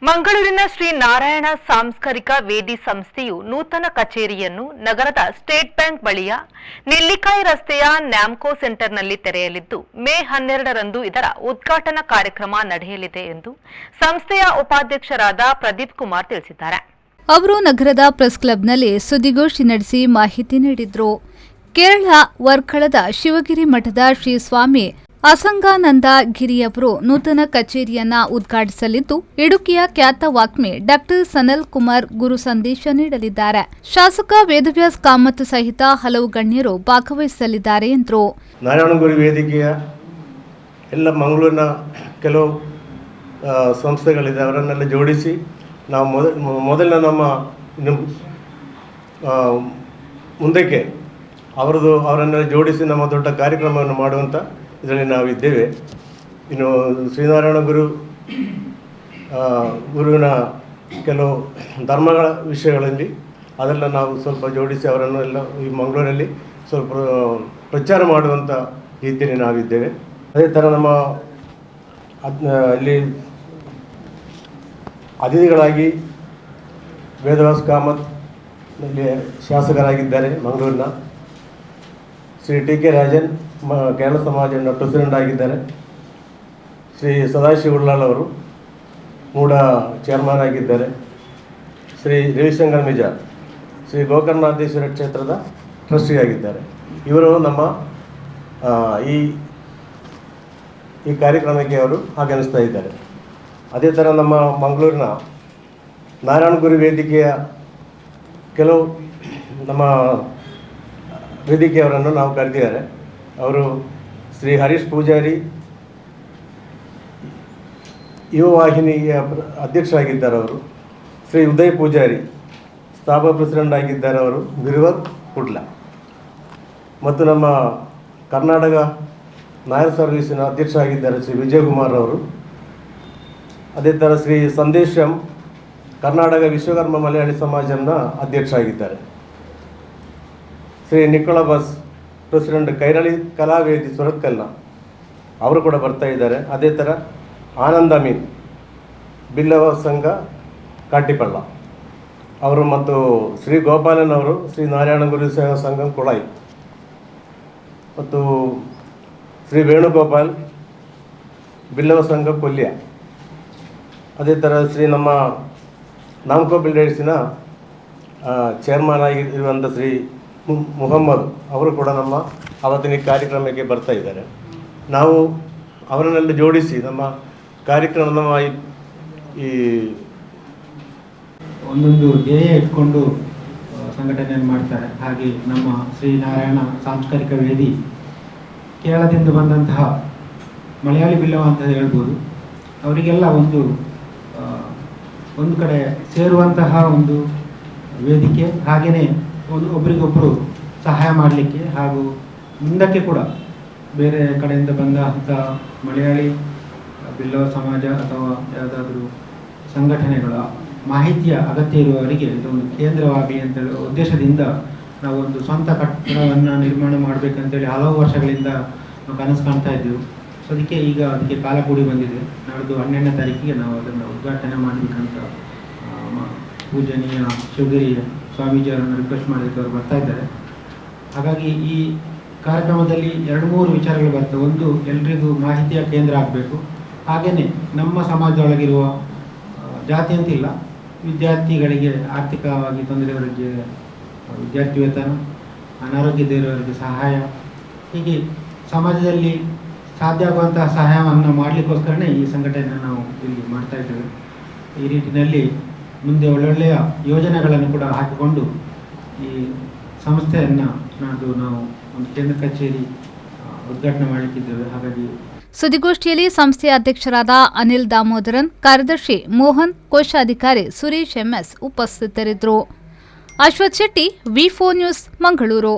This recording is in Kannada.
ಮಂಗಳೂರಿನ ಶ್ರೀ ನಾರಾಯಣ ಸಾಂಸ್ಕರಿಕ ವೇದಿ ಸಂಸ್ಥೆಯು ನೂತನ ಕಚೇರಿಯನ್ನು ನಗರದ ಸ್ಟೇಟ್ ಬ್ಯಾಂಕ್ ಬಳಿಯ ನೆಲ್ಲಿಕಾಯಿ ರಸ್ತೆಯ ನ್ಯಾಮ್ಕೋ ಸೆಂಟರ್ನಲ್ಲಿ ತೆರೆಯಲಿದ್ದು ಮೇ 12ರಂದು ಇದರ ಉದ್ಘಾಟನಾ ಕಾರ್ಯಕ್ರಮ ನಡೆಯಲಿದೆ ಎಂದು ಸಂಸ್ಥೆಯ ಉಪಾಧ್ಯಕ್ಷರಾದ ಪ್ರದೀಪ್ ಕುಮಾರ್ ತಿಳಿಸಿದ್ದಾರೆ. ಅವರು ನಗರದ ಪ್ರೆಸ್ ಕ್ಲಬ್ನಲ್ಲಿ ಸುದ್ದಿಗೋಷ್ಠಿ ನಡೆಸಿ ಮಾಹಿತಿ ನೀಡಿದರು. ಕೇರಳ ವರ್ಕಳದ ಶಿವಗಿರಿ ಮಠದ ಶ್ರೀ ಸ್ವಾಮಿ ಅಸಂಗಾನಂದ ಗಿರಿಯವರು ನೂತನ ಕಚೇರಿಯನ್ನ ಉದ್ಘಾಟಿಸಲಿದ್ದು, ಇಡುಕಿಯ ಖ್ಯಾತ ವಾಗ್ಮಿ ಡಾ ಸನಲ್ ಕುಮಾರ್ ಗುರು ಸಂದೇಶ ನೀಡಲಿದ್ದಾರೆ. ಶಾಸಕ ವೇದವ್ಯಾಸ್ ಕಾಮತ್ ಸಹಿತ ಹಲವು ಗಣ್ಯರು ಭಾಗವಹಿಸಲಿದ್ದಾರೆ ಎಂದರು. ನಾರಾಯಣಗುರು ವೇದಿಕೆಯ ಎಲ್ಲ ಮಂಗಳೂರಿನ ಕೆಲವು ಸಂಸ್ಥೆಗಳಿದೆ, ಅವರನ್ನೆಲ್ಲ ಜೋಡಿಸಿ ನಾವು ಮೊದಲ ನಮ್ಮ ಮುಂದಕ್ಕೆ ಅವರನ್ನೆಲ್ಲ ಜೋಡಿಸಿ ನಮ್ಮ ದೊಡ್ಡ ಕಾರ್ಯಕ್ರಮವನ್ನು ಮಾಡುವಂಥ ಇದರಲ್ಲಿ ನಾವಿದ್ದೇವೆ. ಇನ್ನು ಶ್ರೀನಾರಾಯಣ ಗುರುವಿನ ಕೆಲವು ಧರ್ಮಗಳ ವಿಷಯಗಳಲ್ಲಿ ಅದೆಲ್ಲ ನಾವು ಸ್ವಲ್ಪ ಜೋಡಿಸಿ ಅವರನ್ನು ಎಲ್ಲ ಈ ಮಂಗಳೂರಲ್ಲಿ ಸ್ವಲ್ಪ ಪ್ರಚಾರ ಮಾಡುವಂಥ ರೀತಿಯಲ್ಲಿ ನಾವಿದ್ದೇವೆ. ಅದೇ ಥರ ನಮ್ಮ ಇಲ್ಲಿ ಅತಿಥಿಗಳಾಗಿ ವೇದವ್ಯಾಸ್ ಕಾಮತ್ ಇಲ್ಲಿ ಶಾಸಕರಾಗಿದ್ದಾರೆ. ಮಂಗಳೂರಿನ ಶ್ರೀ ಟಿ.ಕೆ. ರಾಜನ್ ಕೇರಳ ಸಮಾಜದ ಪ್ರೆಸಿಡೆಂಟ್ ಆಗಿದ್ದಾರೆ. ಶ್ರೀ ಸದಾಶಿವ ಉಳ್ಳಾಲ್ ಅವರು ಮೂಡ ಚೇರ್ಮನ್ ಆಗಿದ್ದಾರೆ. ಶ್ರೀ ರವಿಶಂಕರ್ ಮಿಜಾ ಶ್ರೀ ಗೋಕರ್ಣನಾಥೇಶ್ವರ ಕ್ಷೇತ್ರದ ಟ್ರಸ್ಟಿ ಆಗಿದ್ದಾರೆ. ಇವರು ನಮ್ಮ ಈ ಕಾರ್ಯಕ್ರಮಕ್ಕೆ ಅವರು ಆಗಮಿಸ್ತಾ ಇದ್ದಾರೆ. ಅದೇ ಥರ ನಮ್ಮ ಮಂಗಳೂರಿನ ನಾರಾಯಣಗುರು ವೇದಿಕೆಯ ಕೆಲವು ನಮ್ಮ ವೇದಿಕೆಯವರನ್ನು ನಾವು ಕರೆದಿದ್ದಾರೆ. ಅವರು ಶ್ರೀ ಹರೀಶ್ ಪೂಜಾರಿ ಯುವ ವಾಹಿನಿಯ ಅಧ್ಯಕ್ಷರಾಗಿದ್ದಾರೆ. ಅವರು ಶ್ರೀ ಉದಯ್ ಪೂಜಾರಿ ಸ್ಥಾಪಕ ಪ್ರೆಸಿಡೆಂಟ್ ಆಗಿದ್ದಾರೆ. ಅವರು ಗಿರಿವರ್ ಕುಡ್ಲ. ಮತ್ತು ನಮ್ಮ ಕರ್ನಾಟಕ ನಾಯರ್ ಸರ್ವೀಸಿನ ಅಧ್ಯಕ್ಷರಾಗಿದ್ದಾರೆ ಶ್ರೀ ವಿಜಯಕುಮಾರ್ ಅವರು. ಅದೇ ಥರ ಶ್ರೀ ಸಂದೇಶಂ ಕರ್ನಾಟಕ ವಿಶ್ವಕರ್ಮ ಮಲಯಾಳಿ ಸಮಾಜದ ಅಧ್ಯಕ್ಷರಾಗಿದ್ದಾರೆ. ಶ್ರೀ ನಿಕೋಲಬಸ್ ಪ್ರೆಸಿಡೆಂಟ್ ಕೈರಳಿ ಕಲಾವೇದಿ ಸುರತ್ಕಲ್ನ ಅವರು ಕೂಡ ಬರ್ತಾ ಇದ್ದಾರೆ. ಅದೇ ಥರ ಆನಂದ ಮೀನ್ ಬಿಲ್ಲವ ಸಂಘ ಕಾಟಿಪಳ್ಳ ಅವರು ಮತ್ತು ಶ್ರೀ ಗೋಪಾಲನ್ ಅವರು ಶ್ರೀ ನಾರಾಯಣ ಗುರು ಸೇವಾ ಸಂಘ ಕೊಳಾಯಿ ಮತ್ತು ಶ್ರೀ ವೇಣುಗೋಪಾಲ್ ಬಿಲ್ಲವ ಸಂಘ ಕೊಲ್ಯ. ಅದೇ ಥರ ಶ್ರೀ ನಮ್ಮ ನಾಮ್ಕೋ ಬಿಲ್ಡರ್ಸಿನ ಚೇರ್ಮನ್ ಆಗಿರುವಂಥ ಶ್ರೀ ಮುಹಮ್ಮದ್ ಅವರು ಕೂಡ ನಮ್ಮ ಅವತ್ತಿನ ಕಾರ್ಯಕ್ರಮಕ್ಕೆ ಬರ್ತಾ ಇದ್ದಾರೆ. ನಾವು ಅವರನ್ನೆಲ್ಲ ಜೋಡಿಸಿ ನಮ್ಮ ಕಾರ್ಯಕ್ರಮ ನಮ್ಮ ಈ ಒಂದೊಂದು ಧ್ಯೇಯ ಇಟ್ಕೊಂಡು ಸಂಘಟನೆಯನ್ನು ಮಾಡ್ತಾರೆ. ಹಾಗೆ ನಮ್ಮ ಶ್ರೀನಾರಾಯಣ ಸಾಂಸ್ಕರಿಕ ವೇದಿ ಕೇರಳದಿಂದ ಬಂದಂತಹ ಮಲಯಾಳಿ ಬಿಲ್ಲವ ಅಂತ ಹೇಳ್ಬೋದು. ಅವರಿಗೆಲ್ಲ ಒಂದು ಕಡೆ ಸೇರುವಂತಹ ಒಂದು ವೇದಿಕೆ, ಹಾಗೆಯೇ ಒಬ್ಬರಿಗೊಬ್ಬರು ಸಹಾಯ ಮಾಡಲಿಕ್ಕೆ ಹಾಗೂ ಮುಂದಕ್ಕೆ ಕೂಡ ಬೇರೆ ಕಡೆಯಿಂದ ಬಂದಂಥ ಮಲಯಾಳಿ ಬಿಲ್ಲವ ಸಮಾಜ ಅಥವಾ ಯಾವುದಾದ್ರೂ ಸಂಘಟನೆಗಳ ಮಾಹಿತಿಯ ಅಗತ್ಯ ಇರುವವರಿಗೆ ಇದೊಂದು ಕೇಂದ್ರವಾಗಲಿ ಅಂತೇಳಿ ಉದ್ದೇಶದಿಂದ ನಾವು ಒಂದು ಸ್ವಂತ ಕಟ್ಟಡವನ್ನು ನಿರ್ಮಾಣ ಮಾಡಬೇಕಂತೇಳಿ ಹಲವು ವರ್ಷಗಳಿಂದ ನಾವು ಕನಸು ಕಾಣ್ತಾ ಇದ್ದೆವು. ಸೊ ಅದಕ್ಕೆ ಕಾಲ ಕೂಡಿ ಬಂದಿದೆ. ನಾಡ್ದು 12ನೇ ತಾರೀಕಿಗೆ ನಾವು ಅದನ್ನು ಉದ್ಘಾಟನೆ ಮಾಡಬೇಕಂತ ಪೂಜನೀಯ ಶಿವಗಿರಿ ಸ್ವಾಮೀಜಿಯವರನ್ನು ರಿಕ್ವೆಸ್ಟ್ ಮಾಡೋದಕ್ಕೆ ಅವರು ಬರ್ತಾ ಇದ್ದಾರೆ. ಹಾಗಾಗಿ ಈ ಕಾರ್ಯಕ್ರಮದಲ್ಲಿ 2-3 ವಿಚಾರಗಳು ಬರ್ತವೆ. ಒಂದು, ಎಲ್ರಿಗೂ ಮಾಹಿತಿಯ ಕೇಂದ್ರ ಆಗಬೇಕು. ಹಾಗೆಯೇ ನಮ್ಮ ಸಮಾಜದೊಳಗಿರುವ ಜಾತಿ ಅಂತಿಲ್ಲ, ವಿದ್ಯಾರ್ಥಿಗಳಿಗೆ ಆರ್ಥಿಕವಾಗಿ ತೊಂದರೆಯವರಿಗೆ ವಿದ್ಯಾರ್ಥಿ ವೇತನ, ಅನಾರೋಗ್ಯದಿರುವವರಿಗೆ ಸಹಾಯ, ಹೀಗೆ ಸಮಾಜದಲ್ಲಿ ಸಾಧ್ಯ ಆಗುವಂತಹ ಸಹಾಯವನ್ನು ಮಾಡಲಿಕ್ಕೋಸ್ಕರನೇ ಈ ಸಂಘಟನೆಯನ್ನು ನಾವು ಇಲ್ಲಿ ಮಾಡ್ತಾ ಇದ್ದೇವೆ. ಈ ನಿಟ್ಟಿನಲ್ಲಿ ಮುಂದೆ ಒಳ್ಳೊಳ್ಳೆಯ ಯೋಜನೆಗಳನ್ನು ಕೂಡ ಹಾಕಿಕೊಂಡು ಈ ಸಂಸ್ಥೆಯನ್ನು ನಾವು ಒಂದು ಕೇಂದ್ರ ಕಚೇರಿ ಉದ್ಘಾಟನೆ ಮಾಡಲಿಕ್ಕಿದ್ದೇವೆ. ಹಾಗಾಗಿ ಸುದ್ದಿಗೋಷ್ಠಿಯಲ್ಲಿ ಸಂಸ್ಥೆಯ ಅಧ್ಯಕ್ಷರಾದ ಅನಿಲ್ ದಾಮೋದರನ್, ಕಾರ್ಯದರ್ಶಿ ಮೋಹನ್, ಕೋಶಾಧಿಕಾರಿ ಸುರೇಶ್ ಎಂಎಸ್ ಉಪಸ್ಥಿತರಿದ್ದರು. ಅಶ್ವಥ್ ಶೆಟ್ಟಿ, ವಿ4 ನ್ಯೂಸ್, ಮಂಗಳೂರು.